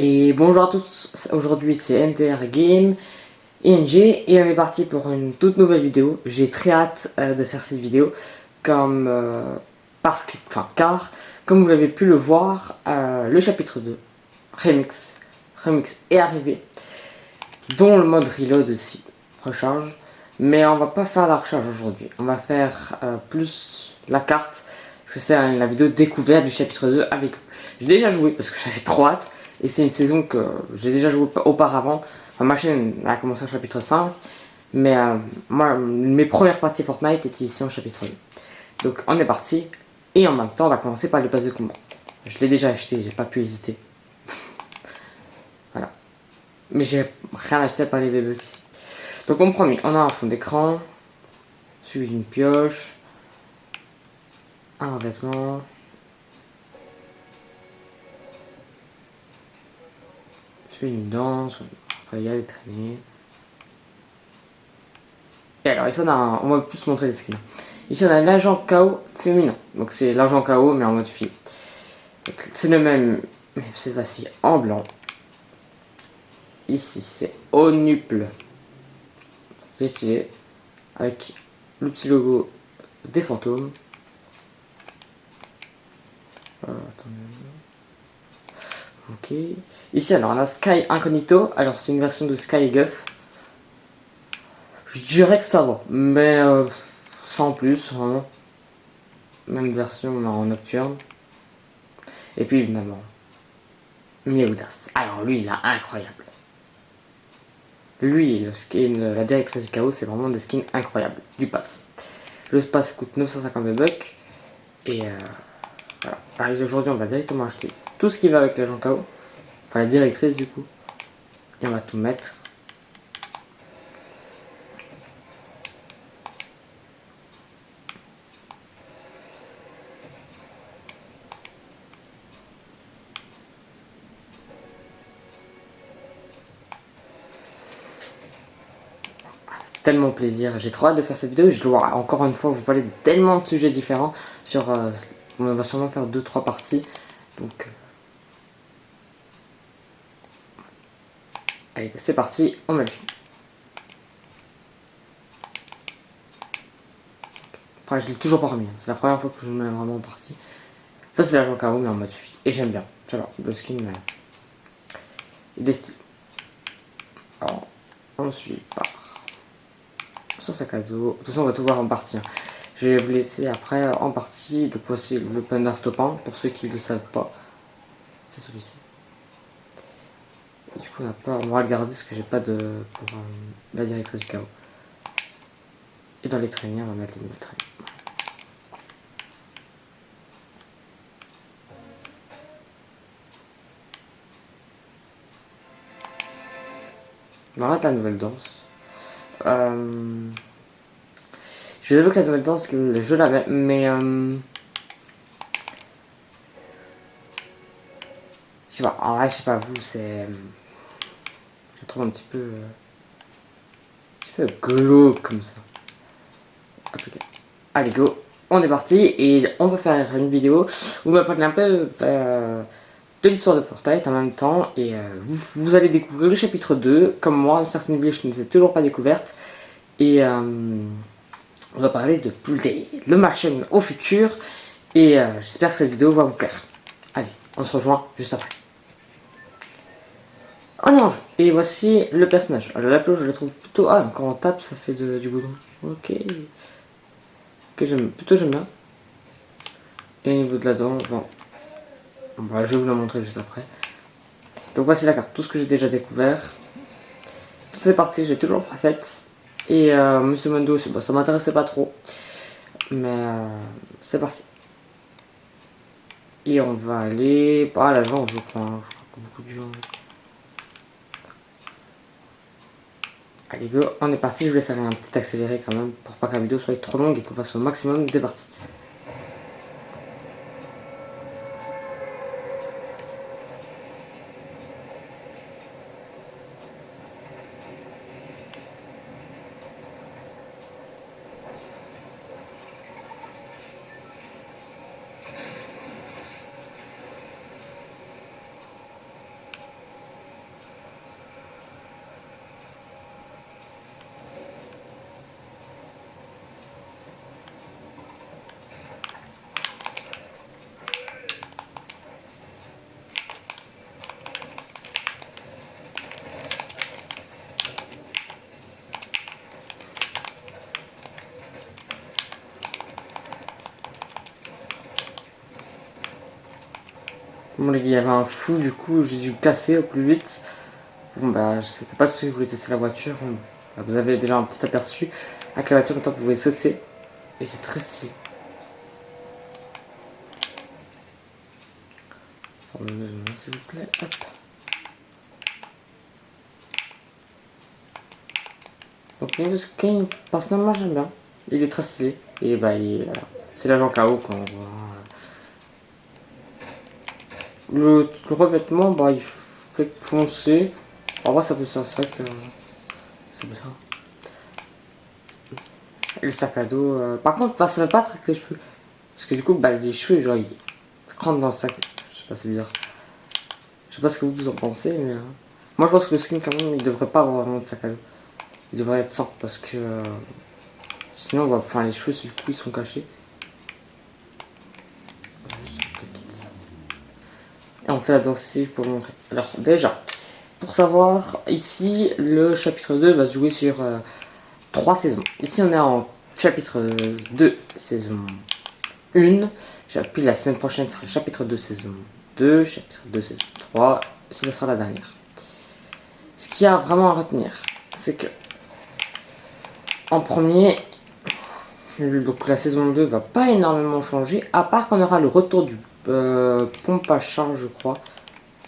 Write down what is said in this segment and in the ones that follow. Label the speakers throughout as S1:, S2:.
S1: Et bonjour à tous, aujourd'hui c'est MTR Game ING et on est parti pour une toute nouvelle vidéo. J'ai très hâte de faire cette vidéo car comme vous l'avez pu le voir, le chapitre 2 Remix est arrivé, dont le mode reload aussi, recharge. Mais on va pas faire la recharge aujourd'hui, on va faire plus la carte, parce que c'est la vidéo découverte du chapitre 2 avec vous. J'ai déjà joué parce que j'avais trop hâte, et c'est une saison que j'ai déjà joué auparavant. Enfin, ma chaîne a commencé au chapitre 5, mais moi, mes premières parties Fortnite étaient ici en chapitre 2. Donc on est parti, et en même temps on va commencer par le pass de combat. Je l'ai déjà acheté, j'ai pas pu hésiter. Voilà. Mais j'ai rien acheté par les bébés ici. Donc en premier, on a un fond d'écran, suivi d'une pioche, un vêtement, suivi d'une danse, il y a des traînées. Et alors ici on va plus montrer les skins. Ici on a l'agent KO féminin, donc c'est l'agent KO mais en mode fille. C'est le même, mais cette fois-ci en blanc. Ici c'est Onuple, c'est stylé, avec le petit logo des fantômes. Ok. Ici alors on a Sky Incognito, alors c'est une version de Sky Guff. Je dirais que ça va, mais sans plus, vraiment. Même version en nocturne. Et puis évidemment, Miaudas. Alors lui, il est incroyable. Lui, le skin, la directrice du chaos, c'est vraiment des skins incroyables. Du pass. Le pass coûte 950 bucks. Et voilà. Alors aujourd'hui, on va directement acheter tout ce qui va avec l'agent chaos. Enfin, la directrice du coup. Et on va tout mettre. Tellement plaisir, j'ai trop hâte de faire cette vidéo. Je dois encore une fois vous parler de tellement de sujets différents. On va sûrement faire 2-3 parties. Donc allez, c'est parti, on met le signe. Après, je l'ai toujours pas remis, hein. C'est la première fois que je me mets vraiment en partie. Ça c'est l'agent KO mais en mode fille. Et j'aime bien. J'adore le skin. Il est stylé. Alors, ensuite part son sac à dos. De toute façon on va tout voir en partie, hein. Je vais vous laisser après en partie. Donc voici le panda topin pour ceux qui ne le savent pas. C'est celui-ci. Du coup on va le garder parce que j'ai pas de pour la directrice du chaos. Et dans les traînées on va mettre les nouvelles traînées. On va mettre la nouvelle danse. Je vous avoue que la nouvelle danse, je la mets, mais je sais pas, en vrai, je sais pas vous, c'est. Je trouve un petit peu glauque comme ça. Appliqué. Allez, go, on est parti et on va faire une vidéo où on va parler un peu de l'histoire de Fortnite en même temps. Et vous allez découvrir le chapitre 2. Comme moi, certaines vidéos je ne les ai toujours pas découvertes. Et on va parler de ma chaîne au futur. Et j'espère que cette vidéo va vous plaire. Allez, on se rejoint juste après. Un ange. Et voici le personnage. Alors la pioche, je la trouve plutôt... Ah, quand on tape, ça fait du goudron. Ok. Que j'aime bien. Et au niveau de la dent, bon. Voilà, je vais vous la montrer juste après. Donc voici la carte. Tout ce que j'ai déjà découvert. Toutes ces parties, j'ai toujours pas faites. Et Monsieur Mondo, bah, ça m'intéressait pas trop. Mais c'est parti. Et on va aller par l'agent, je crois. Hein. Je crois que beaucoup de gens... Allez go, on est parti, je vous laisse aller un petit accéléré quand même pour pas que la vidéo soit trop longue et qu'on fasse au maximum des parties. Bon les gars, il y avait un fou, du coup j'ai dû casser au plus vite. Bon bah c'était pas parce que je voulais tester la voiture. Bon, bah, vous avez déjà un petit aperçu. Avec la voiture, maintenant vous pouvez sauter. Et c'est très stylé. S'il vous plaît, hop. Donc le skin, personnellement j'aime bien. Il est très stylé. Et bah voilà. C'est l'agent KO quand on voit. Le revêtement, bah il fait foncer. En vrai ça peut ça, c'est vrai que c'est bien. Et le sac à dos. Par contre, bah, ça va pas avec les cheveux. Parce que du coup, bah les cheveux, genre ils rentrent dans le sac. Je sais pas, c'est bizarre. Je sais pas ce que vous en pensez, mais moi je pense que le skin quand même il devrait pas avoir vraiment de sac à dos. Il devrait être sans parce que sinon, bah, enfin les cheveux du coup ils sont cachés. Et on fait la danse ici pour vous montrer. Alors déjà, pour savoir, ici le chapitre 2 va se jouer sur 3 saisons. Ici on est en chapitre 2 saison 1. Puis la semaine prochaine sera le chapitre 2 saison 2, chapitre 2 saison 3. Ce sera la dernière. Ce qu'il y a vraiment à retenir, c'est que en premier, donc la saison 2 va pas énormément changer, à part qu'on aura le retour du pompe à charge, je crois.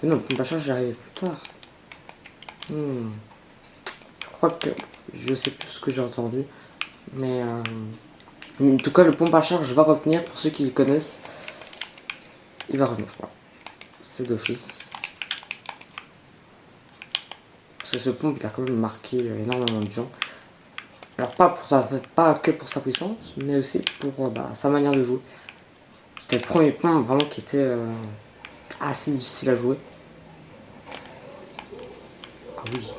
S1: Mais non, le pompe à charge, j'arrivais plus tard. Je crois que je sais plus ce que j'ai entendu, mais en tout cas, le pompe à charge va revenir pour ceux qui le connaissent. Il va revenir. Voilà. C'est d'office. Parce que ce pompe, il a quand même marqué énormément de gens. Alors pas que pour sa puissance, mais aussi pour bah, sa manière de jouer. C'était le premier pompe vraiment qui était assez difficile à jouer. Ah oui.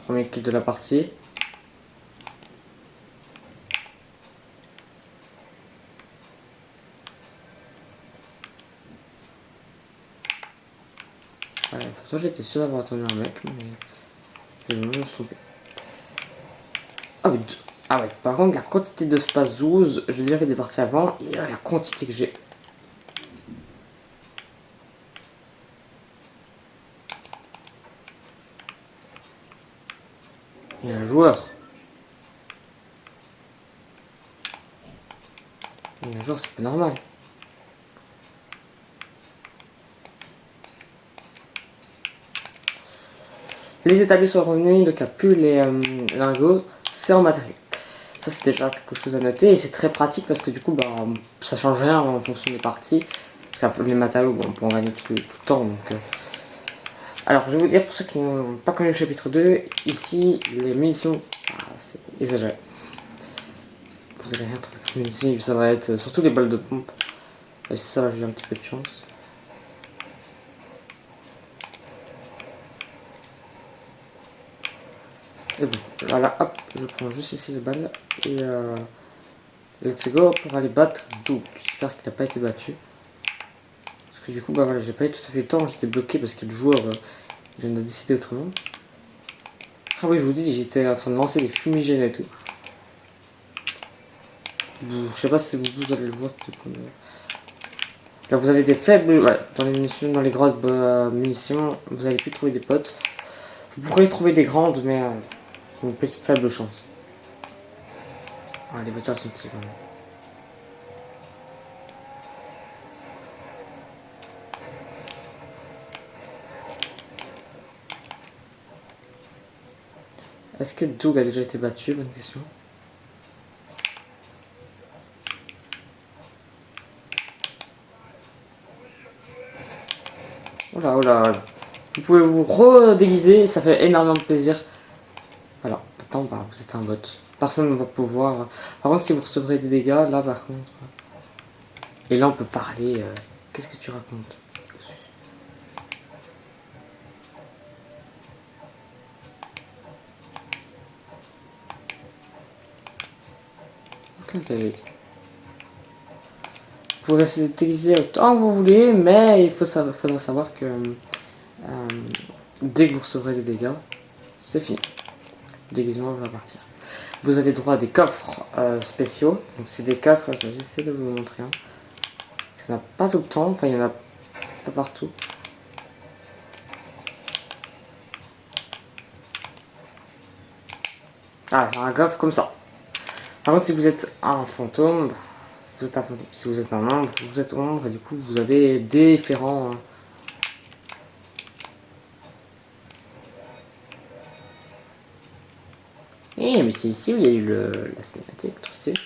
S1: Premier kill de la partie. Ouais, pourtant j'étais sûr d'avoir attendu un mec, mais non, je me suis trompé. Ah, ah ouais, par contre, la quantité de space 12, j'ai déjà fait des parties avant, et la quantité que j'ai. Il y a un joueur. Il y a un joueur, c'est pas normal. Les établis sont revenus, donc il n'y a plus les lingots, c'est en matériel. Ça c'est déjà quelque chose à noter et c'est très pratique parce que du coup bah, ça change rien en fonction des parties. Parce que les matériaux, bon, on peut en gagner tout le temps. Donc, alors je vais vous dire pour ceux qui n'ont pas connu le chapitre 2, ici les munitions, c'est exagéré. Vous allez rien trouver comme munitions, ça va être surtout les balles de pompe. Et si ça va, j'ai un petit peu de chance. Et bon, voilà, hop, je prends juste ici les balles et let's go pour aller battre Doug. J'espère qu'il n'a pas été battu. Parce que du coup, bah voilà, j'ai pas eu tout à fait le temps, j'étais bloqué parce que le joueur vient de décider autrement. Ah oui, je vous dis, j'étais en train de lancer des fumigènes et tout. Je sais pas si vous allez le voir. Là, vous avez des faibles, ouais, dans les munitions, dans les grottes munitions, vous allez plus trouver des potes. Vous pourrez trouver des grandes, mais une petite faible chance. Ah, les voitures sont ici quand même. Est-ce que Doug a déjà été battu? Bonne question. Oh là, oh là. Vous pouvez vous redéguiser, ça fait énormément de plaisir. Voilà, maintenant bah, vous êtes un bot. Personne ne va pouvoir. Par contre, si vous recevrez des dégâts, là par contre. Et là, on peut parler. Qu'est-ce que tu racontes? Ok, ok. Vous restez déguisé autant que vous voulez, mais il faudra savoir que dès que vous recevrez des dégâts, c'est fini. déguisement va partir. Vous avez droit à des coffres spéciaux. Donc c'est des coffres, je vais essayer de vous montrer un. Il n'y en a pas tout le temps, enfin il y en a pas partout. Ah, c'est un coffre comme ça. Par contre, si vous êtes un fantôme, vous êtes un fantôme. Si vous êtes un ombre, vous êtes ombre et du coup vous avez différents. Eh, mais c'est ici où il y a eu la cinématique, trop stylé.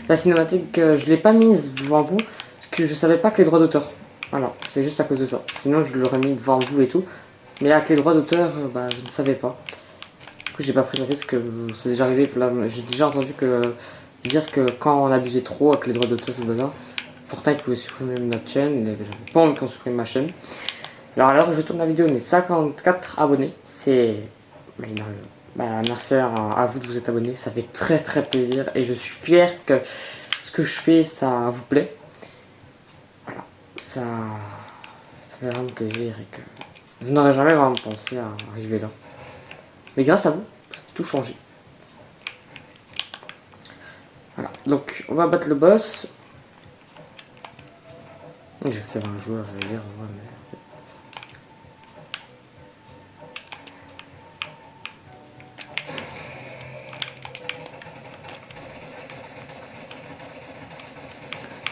S1: La cinématique, je l'ai pas mise devant vous, parce que je savais pas que les droits d'auteur. Alors, c'est juste à cause de ça. Sinon, je l'aurais mis devant vous et tout. Mais avec les droits d'auteur, bah, je ne savais pas. Du coup, j'ai pas pris le risque. C'est déjà arrivé. J'ai déjà entendu dire que quand on abusait trop avec les droits d'auteur tout le bazar, Fortnite pouvait supprimer notre chaîne. Et j'avais pas envie qu'on supprime ma chaîne. Alors, alors, je tourne la vidéo, on est 54 abonnés. C'est. Bah, merci à vous de vous être abonné, ça fait très très plaisir et je suis fier que ce que je fais ça vous plaît. Voilà, ça fait vraiment plaisir et que je n'aurais jamais vraiment pensé à arriver là. Mais grâce à vous, ça a tout changé. Voilà, donc on va battre le boss. J'ai cru qu'il y avait un joueur, je vais dire, ouais, mais...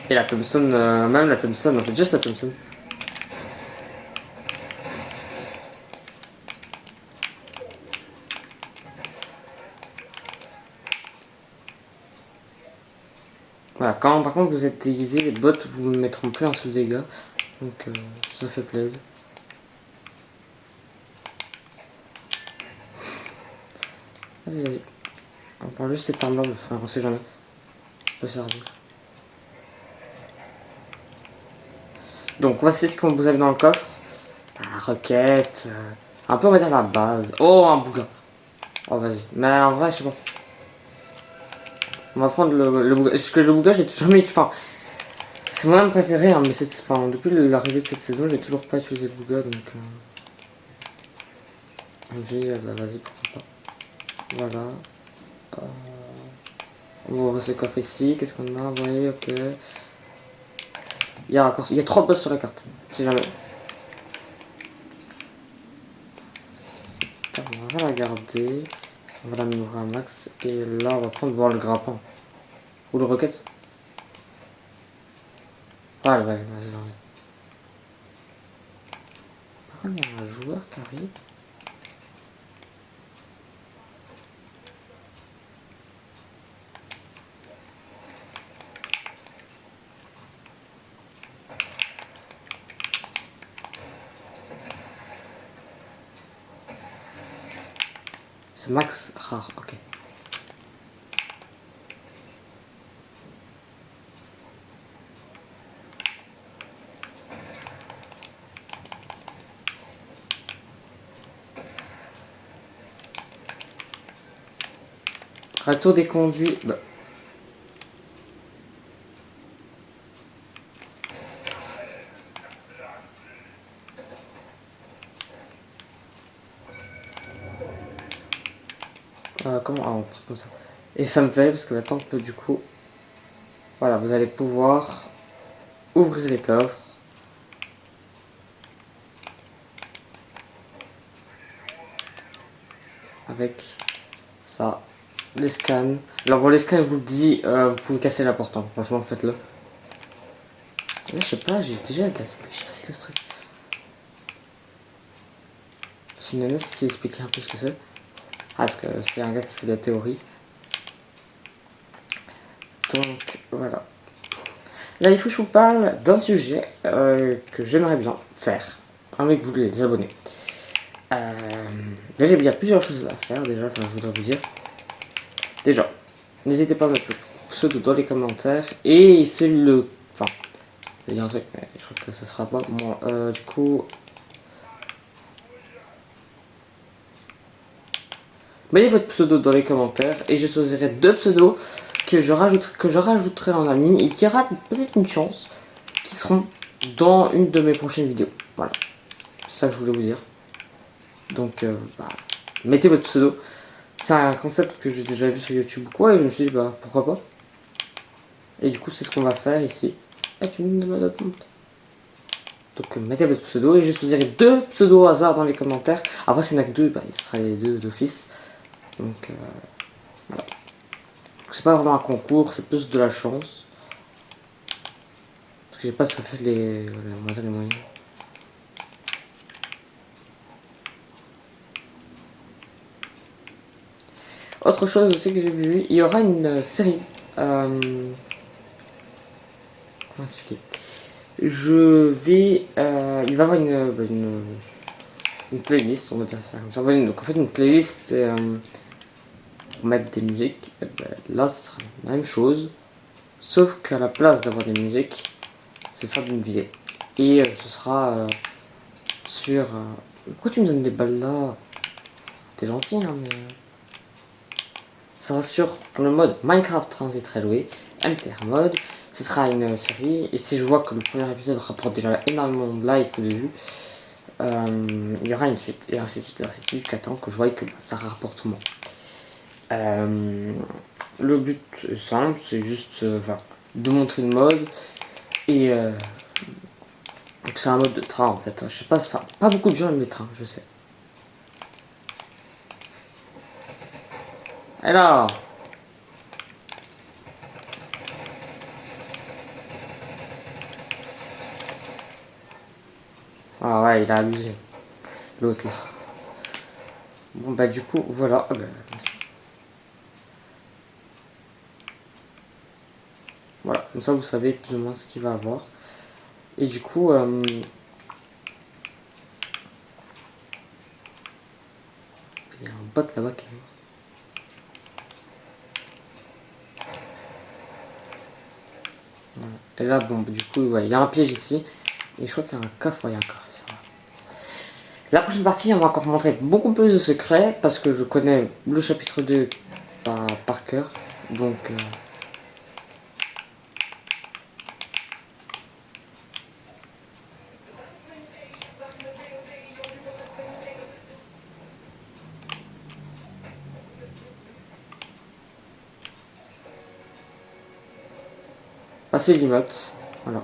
S1: Et la Thompson, même la Thompson, en fait, juste la Thompson. Voilà, quand par contre vous êtes déguisé, les bots vous mettront plus en sous dégâts. Donc ça fait plaisir. Vas-y, vas-y. On prend juste cette arme là, enfin, on sait jamais. Ça peut servir. Donc voici ce que vous avez dans le coffre. La requête. Un peu on va dire la base. Oh, un bouga. Oh vas-y. Mais en vrai je sais pas. On va prendre le bouga. Parce que le bouga j'ai jamais eu. Enfin. C'est mon arme préférée, hein, mais enfin, depuis l'arrivée de cette saison, j'ai toujours pas utilisé le bouga donc. Bah, vas-y, pourquoi pas. Voilà. On va ouvrir ce coffre ici. Qu'est-ce qu'on a? Oui, ok. Il y a 3 boss sur la carte. Si jamais. On va la garder. On va la mémorer un max. Et là, on va prendre voir le grappin. Ou le roquette. Ah, ouais, vas-y, vas-y. Par contre, il y a un joueur qui arrive. C'est max rare, ok. Retour des conduits. Bah. Comment? Ah, on porte comme ça. Et ça me fait parce que maintenant, du coup. Voilà, vous allez pouvoir ouvrir les coffres. Avec ça. Les scans. Alors bon, les scans, je vous le dis, vous pouvez casser la porte. Hein. Franchement, faites-le. Je sais pas, j'ai déjà cassé. Je sais pas c'est quoi ce truc. Si Nana s'est expliqué un peu ce que c'est. Ah, parce que c'est un gars qui fait de la théorie. Donc, voilà. Là, il faut que je vous parle d'un sujet que j'aimerais bien faire avec vous, les abonnés. Là, il y a plusieurs choses à faire déjà, enfin, je voudrais vous dire. Déjà, n'hésitez pas à mettre le pseudo dans les commentaires. Et c'est le... Enfin, je vais dire un truc, mais je crois que ça se fera pas. Moi, du coup... Mettez votre pseudo dans les commentaires et je choisirai 2 pseudos que je rajouterai en ami et qui aura peut-être une chance qui seront dans une de mes prochaines vidéos. Voilà. C'est ça que je voulais vous dire. Donc, bah, mettez votre pseudo. C'est un concept que j'ai déjà vu sur YouTube ou quoi, et je me suis dit, bah pourquoi pas. Et du coup, c'est ce qu'on va faire ici. Et tu me demandes. Donc mettez votre pseudo et je choisirai 2 pseudos au hasard dans les commentaires. Après, s'il n'y en a que 2, bah, ce sera les 2 d'office. Donc voilà. C'est pas vraiment un concours, c'est plus de la chance. Parce que j'ai pas ça fait les moyens. Autre chose aussi que j'ai vu, il y aura une série. Comment expliquer? Il va y avoir une playlist, on va dire ça comme ça. Donc en fait, une playlist, c'est pour mettre des musiques. Et ben, là, ce sera la même chose. Sauf qu'à la place d'avoir des musiques, ce sera d'une vidéo. Et ce sera sur... pourquoi tu me donnes des balles là? T'es gentil, hein, mais... ça sera sur le mode Minecraft Transit Railway, MTR mode. Ce sera une série. Et si je vois que le premier épisode rapporte déjà énormément de likes ou de vues, il y aura une suite. Et ainsi de suite, jusqu'à temps que je voie que ça rapporte moins. Le but est simple, c'est juste de montrer le mode. Et donc c'est un mode de train en fait. Je sais pas, pas beaucoup de gens aiment les trains, je sais. Alors, ah ouais, il a abusé. L'autre là. Bon bah du coup, voilà. Voilà, comme ça vous savez plus ou moins ce qu'il va avoir. Et du coup, il y a un bot là-bas qui est... Voilà. Et là, bon, du coup, ouais, il y a un piège ici. Et je crois qu'il y a un coffre, ouais, il y a un coffre. La prochaine partie, on va encore montrer beaucoup plus de secrets. Parce que je connais le chapitre 2 par cœur. Donc... passer l'imote. Voilà.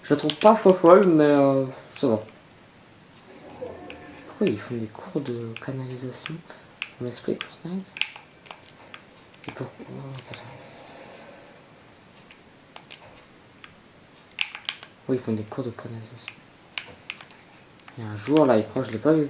S1: Je la trouve pas folle, mais ça va. Pourquoi ils font des cours de canalisation? On m'explique Fortnite? Et pourquoi? Oui, ils font des cours de canalisation. Il y a un jour là, il croit, je l'ai pas vu.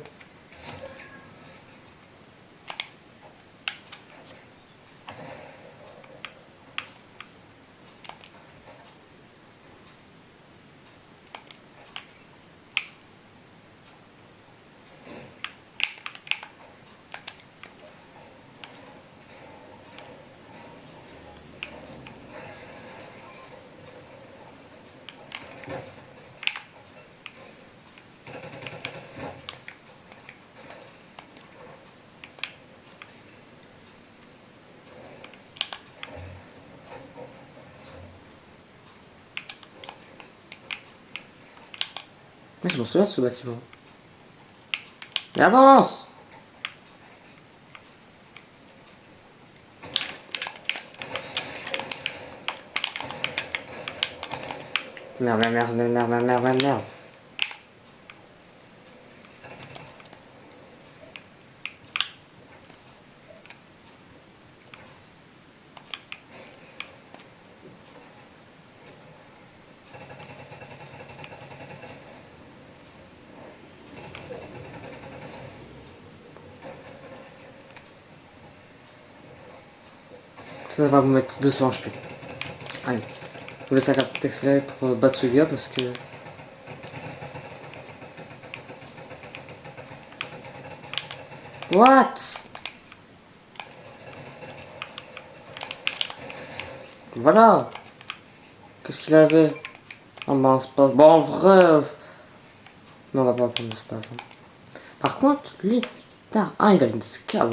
S1: Mais je m'en souviens de ce bâtiment. Mais avance! Merde, merde, merde, merde, merde, merde, merde, merde. Ça va vous mettre 200 HP. Allez. Vous laissez un peu accélérer pour battre ce gars parce que... What? Voilà. Qu'est-ce qu'il avait? Ah ben, c'est pas... Bon, en vrai... non, on va pas prendre le space. Hein. Par contre, lui, il avait une guitare. Ah, il avait une ska.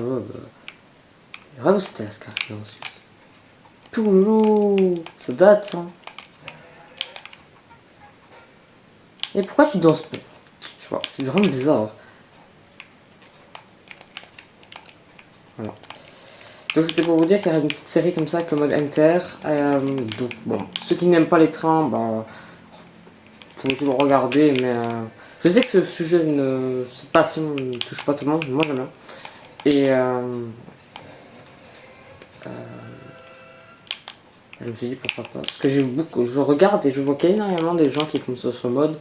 S1: Vraiment, c'était la ska silencieuse. Pouloulou. Ça date, ça. Et pourquoi tu danses pas? Je vois, c'est vraiment bizarre. Voilà. Donc c'était pour vous dire qu'il y avait une petite série comme ça avec le mode MTR. Donc bon, ceux qui n'aiment pas les trains, bah, vous pouvez toujours regarder, mais je sais que ce sujet, cette passion ne touche pas tout le monde, moi j'aime bien. Et je me suis dit pourquoi pas. Parce que je regarde et je vois qu'il y a énormément de gens qui font ce mode.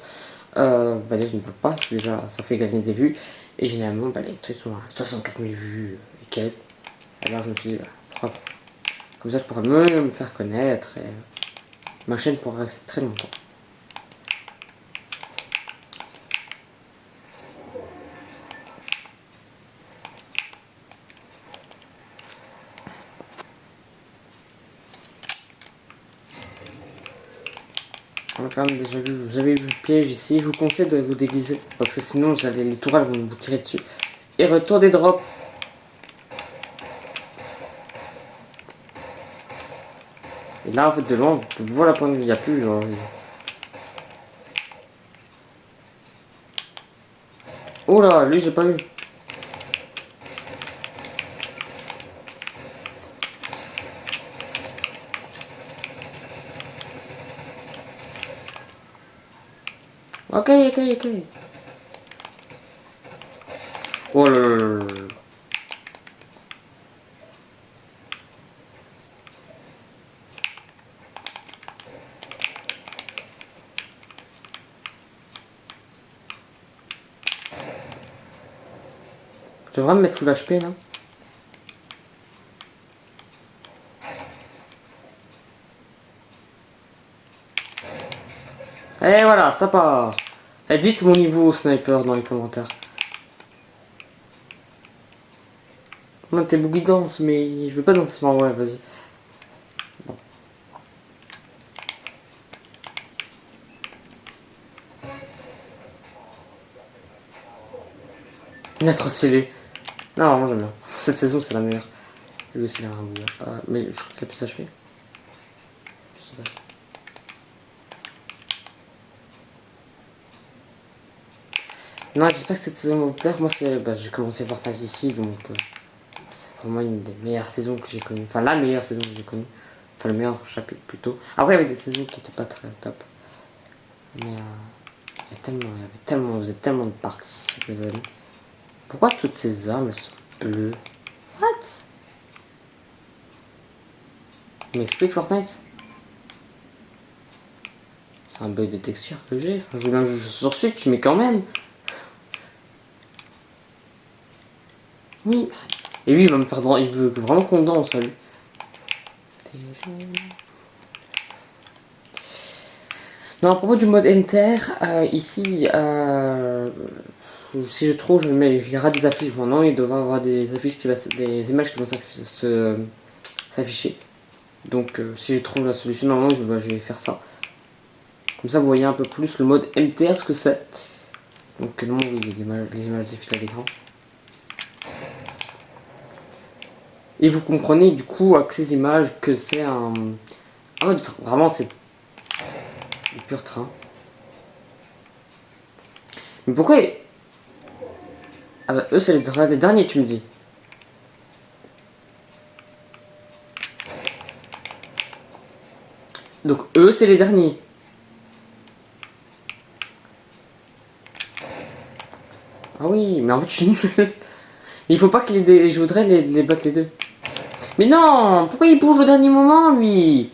S1: Bah déjà je ne peux pas, déjà, ça fait gagner des vues. Et généralement, bah, les trucs sont à 64 000 vues et quelques. Alors je me suis dit, bah, pourquoi pas. Comme ça je pourrais me faire connaître et ma chaîne pourrait rester très longtemps. On a quand même déjà vu, vous avez vu le piège ici, je vous conseille de vous déguiser. Parce que sinon vous allez, les tourelles vont vous tirer dessus. Et retour des drops. Et là en fait de loin, vous pouvez voir la pointe, il n'y a plus genre. Oh là, lui j'ai pas vu. Ok, ok, ok. Oh là là là là. Je devrais me mettre full HP là. Et voilà, ça part. Et dites mon niveau au sniper dans les commentaires. Moi t'es boogie danse, mais je veux pas danser. Enfin, ouais, vas-y. Non. Il est trop stylé. Non, moi j'aime bien. Cette saison c'est la meilleure. Lui aussi il a un boogie. Mais je crois qu'il a plus HP. Je sais pas. Non, j'espère que cette saison va vous plaire. Moi, j'ai commencé Fortnite ici, donc c'est pour moi une des meilleures saisons que j'ai connues. Enfin, la meilleure saison que j'ai connue. Enfin, le meilleur chapitre plutôt. Après, il y avait des saisons qui n'étaient pas très top. Mais vous avez tellement de parties, mes amis. Pourquoi toutes ces armes elles sont bleues? What? Il m'explique Fortnite? C'est un bug de texture que j'ai. Enfin, je veux bien jouer sur Switch, mais quand même. Oui. Et lui, il va me faire il veut vraiment qu'on danse, lui. Non, à propos du mode Enter, ici, si je trouve, il y aura des affiches. Bon, non, il devrait y avoir des affiches des images qui vont s'afficher. Donc, si je trouve la solution, normalement, je vais faire ça. Comme ça, vous voyez un peu plus le mode MTR, ce que c'est. Donc, non, oui, les images défilent à l'écran. Et vous comprenez du coup avec ces images que c'est un mode vraiment c'est du pur train. Mais pourquoi eux c'est les derniers tu me dis? Donc eux c'est les derniers. Ah oui mais en fait je suis nul. Il faut pas que je voudrais les battre les deux. Mais non, pourquoi il bouge au dernier moment lui?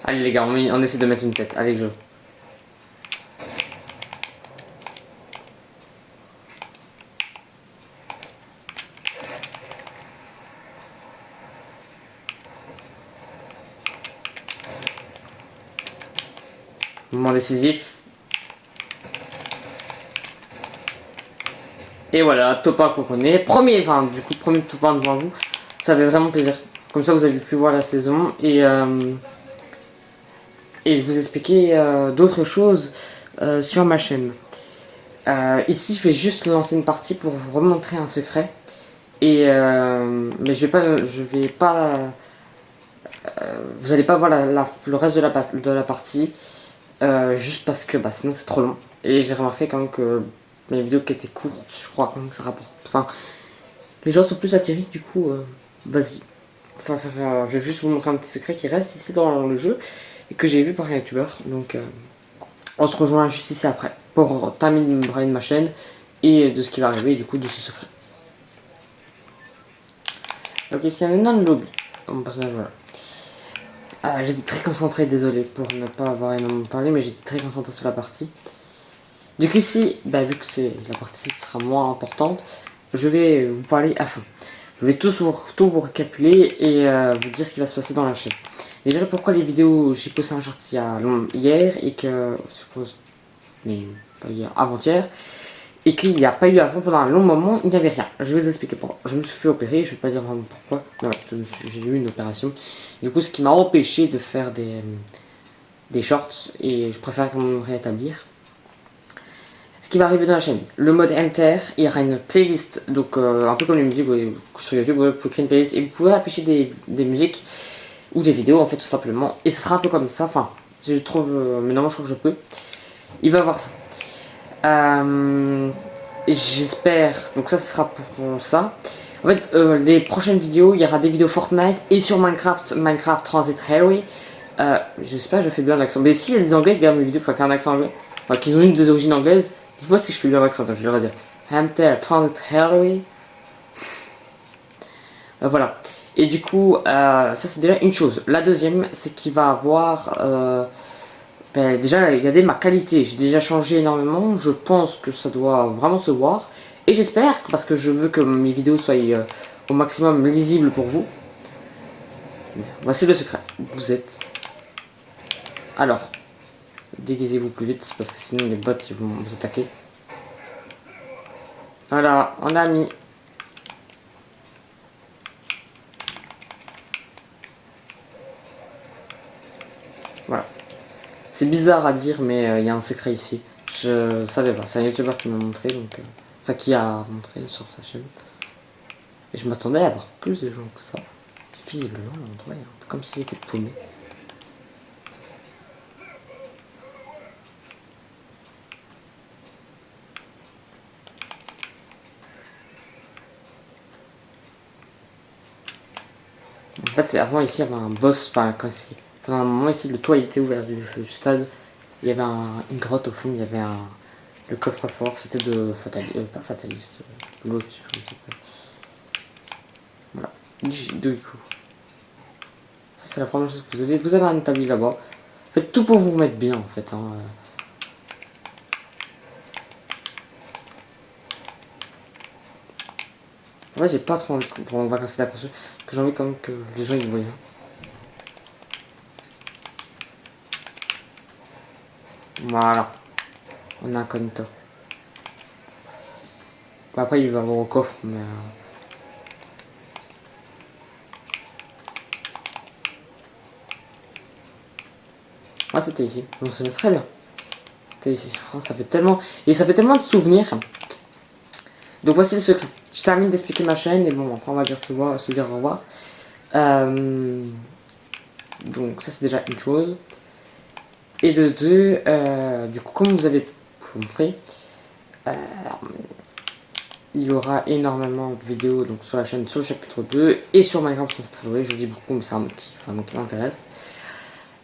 S1: Allez les gars, on essaie de mettre une tête. Allez, go. Moment décisif. Et voilà, top 1 qu'on connaît. Premier, enfin, du coup, premier top 1 devant vous. Ça fait vraiment plaisir. Comme ça, vous avez pu voir la saison. Et je vous expliquer d'autres choses sur ma chaîne. Ici, je vais juste lancer une partie pour vous remontrer un secret. Et mais je vais pas, vous allez pas voir le reste de la partie, juste parce que bah, sinon c'est trop long. Et j'ai remarqué quand même que mes vidéos qui étaient courtes, je crois quand même que ça rapporte. Enfin, les gens sont plus attirés, du coup, vas-y. Enfin, je vais juste vous montrer un petit secret qui reste ici dans le jeu et que j'ai vu par un youtubeur. Donc, on se rejoint juste ici après pour terminer de parler de ma chaîne et de ce qui va arriver, du coup, de ce secret. Ok, c'est maintenant de l'oubli. Mon personnage, voilà. J'étais très concentré, désolé pour ne pas avoir énormément parlé, mais j'étais très concentré sur la partie. Du coup ici, bah, vu que la partie sera moins importante, je vais vous parler à fond. Je vais tout vous récapituler et vous dire ce qui va se passer dans la chaîne. Déjà pourquoi les vidéos, j'ai posté un short hier et que, je suppose, mais pas hier, avant-hier, et qu'il n'y a pas eu avant pendant un long moment, il n'y avait rien. Je vais vous expliquer pourquoi. Je me suis fait opérer, je vais pas dire vraiment pourquoi, mais ouais, j'ai eu une opération. Du coup, ce qui m'a empêché de faire des shorts, et je préfère quand même rétablir. Ce qui va arriver dans la chaîne, le mode Enter, il y aura une playlist, donc un peu comme les musiques sur YouTube, vous pouvez créer une playlist et vous pouvez afficher des musiques ou des vidéos en fait tout simplement, et ce sera un peu comme ça, enfin, je trouve, mais non, je trouve que je peux. Il va avoir ça. J'espère, donc ça ce sera pour ça. En fait, les prochaines vidéos, il y aura des vidéos Fortnite et sur Minecraft Transit Highway. J'espère que je fais bien l'accent. Mais s'il y a des anglais qui regardent mes vidéos, enfin qui ont un accent anglais, enfin qui ont une des origines anglaises, dites-moi si je fais bien l'accent, je vais dire. Hampton Transit Highway. Voilà. Et du coup, ça c'est déjà une chose. La deuxième, c'est qu'il va avoir... déjà, regardez ma qualité. J'ai déjà changé énormément. Je pense que ça doit vraiment se voir. Et j'espère, parce que je veux que mes vidéos soient au maximum lisibles pour vous. Voici le secret. Vous êtes... Alors, déguisez-vous plus vite, parce que sinon les bots ils vont vous attaquer. Voilà, on a mis... Voilà. C'est bizarre à dire, mais il y a un secret ici. Je savais pas, c'est un youtubeur qui m'a montré, donc... Enfin, qui a montré sur sa chaîne. Et je m'attendais à avoir plus de gens que ça. Visiblement, l'endroit est un peu comme s'il était paumé. En fait, avant ici, il y avait un boss, enfin, pendant un moment ici, le toit était ouvert du stade. Il y avait une grotte au fond, il y avait le coffre-fort, c'était de pas fataliste, l'autre, je sais plus comment ça s'appelle. Voilà, du coup. Ça, c'est la première chose que vous avez. Vous avez un établi là-bas. Faites tout pour vous mettre bien, en fait. Hein. Ouais, j'ai pas trop envie on va casser la console, parce que j'ai envie quand même que les gens ils voient. Voilà, on a un incognito. Après, il va avoir au coffre, mais... Ah, c'était ici. Donc, ça va très bien. C'était ici. Oh, ça fait tellement... Et ça fait tellement de souvenirs. Donc, voici le secret. Je termine d'expliquer ma chaîne, et bon, après, on va dire se dire au revoir. Donc, ça, c'est déjà une chose. Et de deux, du coup, comme vous avez compris, il y aura énormément de vidéos donc, sur la chaîne, sur le chapitre 2 et sur Minecraft Transit Highway. Je dis beaucoup, mais c'est un mot qui m'intéresse.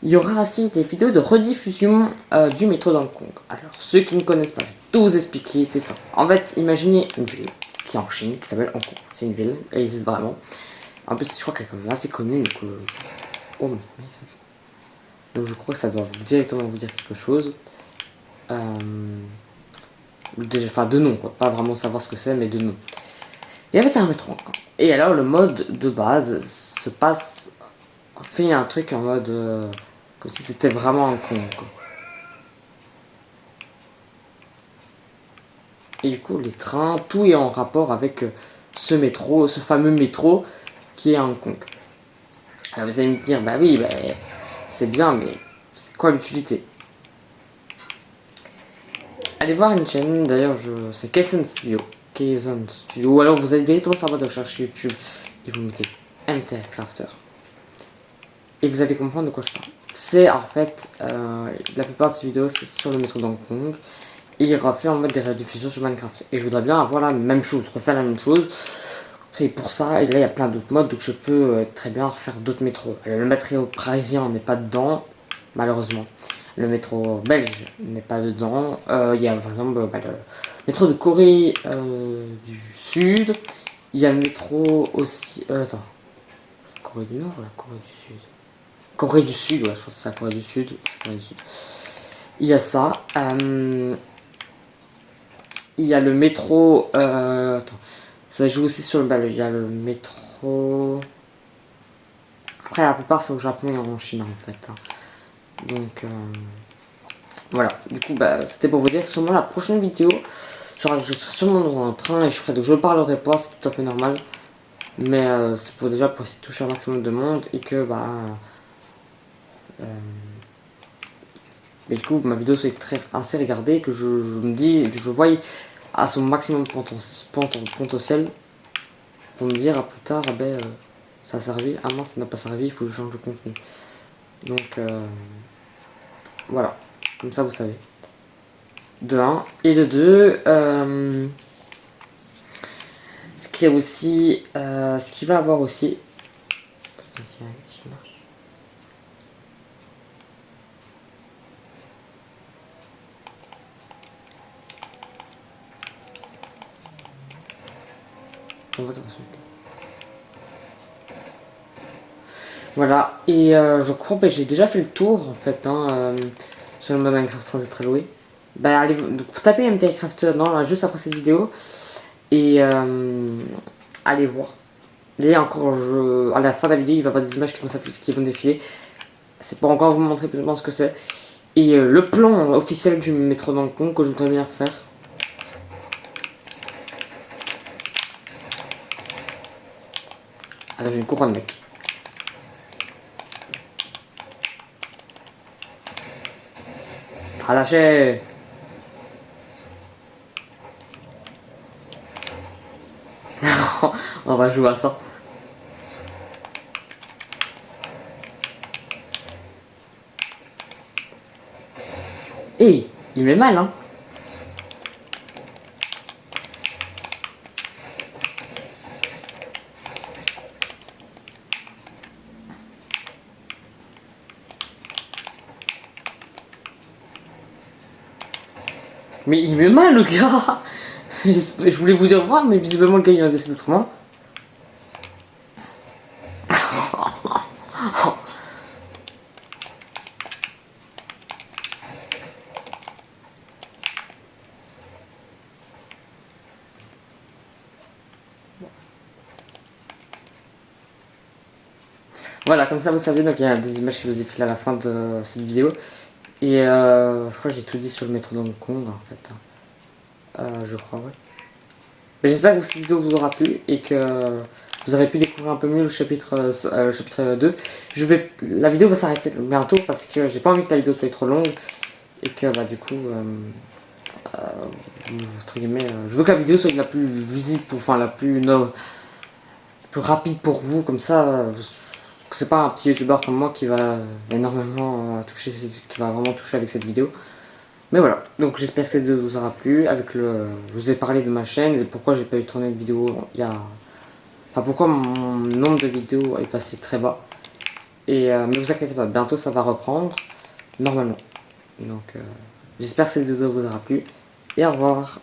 S1: Il y aura aussi des vidéos de rediffusion du métro d'Hong-Kong. Alors, ceux qui ne connaissent pas, je vais tout vous expliquer, c'est ça. En fait, imaginez une ville qui est en Chine, qui s'appelle Hong Kong. C'est une ville, elle existe vraiment. En plus, je crois qu'elle est quand même assez connue, donc... oh, merde. Donc je crois que ça doit directement vous dire quelque chose. Déjà, enfin, de nom, quoi. Pas vraiment savoir ce que c'est, mais de nom. Et en fait, c'est un métro encore. Et alors, le mode de base se passe... fait un truc en mode... comme si c'était vraiment un con, quoi. Et du coup, les trains, tout est en rapport avec ce métro, ce fameux métro qui est à Hong Kong. Alors vous allez me dire, bah oui, bah, c'est bien, mais c'est quoi l'utilité? Allez voir une chaîne, d'ailleurs, c'est Kaizen Studio. Kaizen Studio. Ou alors vous allez directement faire votre recherche YouTube et vous mettez MTL Crafter. Et vous allez comprendre de quoi je parle. C'est en fait, la plupart de ces vidéos, c'est sur le métro d'Hong Kong. Et il refait en mode des rediffusions sur Minecraft. Et je voudrais bien avoir la même chose, refaire la même chose. C'est pour ça, et là il y a plein d'autres modes, donc je peux très bien refaire d'autres métros. Le métro parisien n'est pas dedans, malheureusement. Le métro belge n'est pas dedans. Il y a par exemple le métro de Corée du Sud. Il y a le métro aussi. Attends. Corée du Nord ou la Corée du Sud? Corée du Sud, ouais, je pense que c'est la Corée du Sud. Corée du Sud. Il y a ça. Il y a le métro. Attends. Ça joue aussi sur le bal. Il y a le métro. Après, la plupart c'est au Japon et en Chine en fait. Donc voilà. Du coup, c'était pour vous dire que sûrement la prochaine vidéo sera. Je serai sûrement dans un train et je ferai. Donc je ne parlerai pas, c'est tout à fait normal. Mais c'est pour déjà pour essayer de toucher un maximum de monde et que mais du coup ma vidéo soit assez regardée, que je me dis, que je voie à son maximum potentiel pour me dire plus tard, ça a servi, ah mince ça n'a pas servi, il faut que je change de contenu. Donc voilà, comme ça vous savez. De 1 et de 2, ce qui est aussi, ce qui va avoir aussi, voilà, et je crois que j'ai déjà fait le tour en fait sur le mode Minecraft Transit Railway. Allez, donc, tapez MTL Crafter juste après cette vidéo et allez voir. Et encore, à la fin de la vidéo, il va y avoir des images qui vont défiler. C'est pour encore vous montrer plus ou moins ce que c'est. Et le plan officiel du métro d'Hong Kong que je voudrais bien refaire. Ah, j'ai une couronne, mec. Ah, lâchez. On va jouer à ça. Hey, il met mal, hein. Mais il met mal, le gars. Je voulais vous dire au revoir, mais visiblement le gars il a décidé autrement. Voilà, comme ça vous savez, donc il y a des images qui vous défilent à la fin de cette vidéo. Et je crois que j'ai tout dit sur le métro d'Hong Kong en fait. Je crois, ouais. Mais j'espère que cette vidéo vous aura plu et que vous aurez pu découvrir un peu mieux le chapitre 2. La vidéo va s'arrêter bientôt parce que j'ai pas envie que la vidéo soit trop longue et que du coup, entre guillemets, je veux que la vidéo soit la plus visible, enfin la plus rapide pour vous, comme ça, c'est pas un petit youtubeur comme moi qui va énormément toucher, qui va vraiment toucher avec cette vidéo. Mais voilà, donc j'espère que cette vidéo vous aura plu. Je vous ai parlé de ma chaîne et pourquoi j'ai pas eu tourner de vidéo enfin pourquoi mon nombre de vidéos est passé très bas. Et mais vous inquiétez pas, bientôt ça va reprendre, normalement. Donc j'espère que cette vidéo vous aura plu et au revoir.